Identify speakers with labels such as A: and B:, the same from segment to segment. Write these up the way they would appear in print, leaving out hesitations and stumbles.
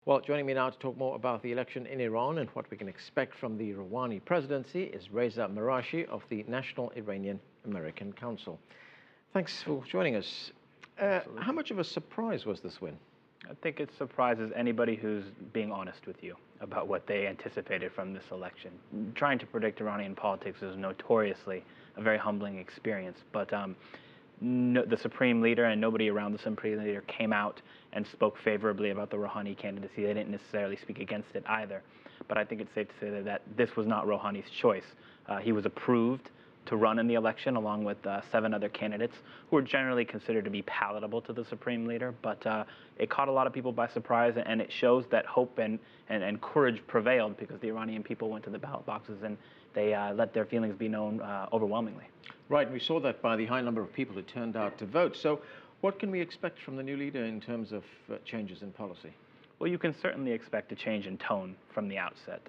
A: Well, joining me now to talk more about the election in Iran and what we can expect from the Rouhani presidency is Reza Marashi of the National Iranian American Council. Thanks for joining us. How much of a surprise was this win?
B: I think it surprises anybody who's being honest with you about what they anticipated from this election. Trying to predict Iranian politics is notoriously a very humbling experience, but the Supreme Leader and nobody around the Supreme Leader came out and spoke favorably about the Rouhani candidacy. They didn't necessarily speak against it either. But I think it's safe to say that this was not Rouhani's choice. He was approved to run in the election along with 7 other candidates who are generally considered to be palatable to the Supreme Leader. But it caught a lot of people by surprise, and it shows that hope and courage prevailed because the Iranian people went to the ballot boxes and they let their feelings be known overwhelmingly.
A: Right, and we saw that by the high number of people who turned out to vote. So what can we expect from the new leader in terms of changes in policy?
B: Well, you can certainly expect a change in tone from the outset.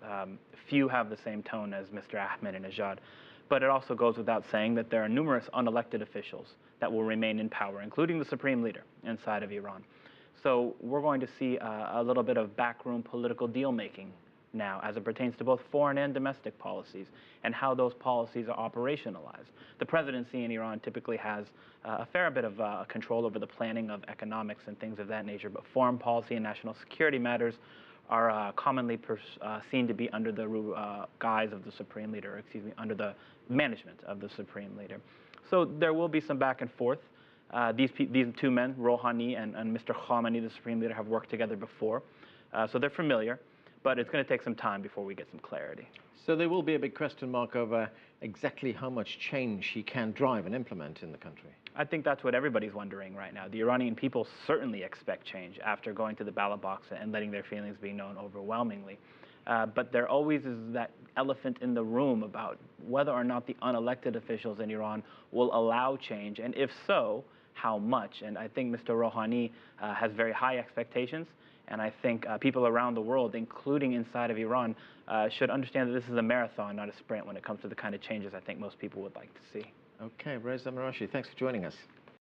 B: Few have the same tone as Mr. Ahmadinejad, but it also goes without saying that there are numerous unelected officials that will remain in power, including the Supreme Leader inside of Iran. So we're going to see a little bit of backroom political deal-making now as it pertains to both foreign and domestic policies and how those policies are operationalized. The presidency in Iran typically has a fair bit of control over the planning of economics and things of that nature, but foreign policy and national security matters are commonly seen to be under the guise of the Supreme Leader, under the management of the Supreme Leader. So there will be some back and forth. These 2 men, Rouhani and Mr. Khamenei, the Supreme Leader, have worked together before, so they're familiar. But it's going to take some time before we get some clarity.
A: So there will be a big question mark over exactly how much change he can drive and implement in the country.
B: I think that's what everybody's wondering right now. The Iranian people certainly expect change after going to the ballot box and letting their feelings be known overwhelmingly. But there always is that elephant in the room about whether or not the unelected officials in Iran will allow change, and if so, how much. And I think Mr. Rouhani has very high expectations. And I think people around the world, including inside of Iran, should understand that this is a marathon, not a sprint, when it comes to the kind of changes I think most people would like to see.
A: Okay, Reza Marashi, thanks for joining us.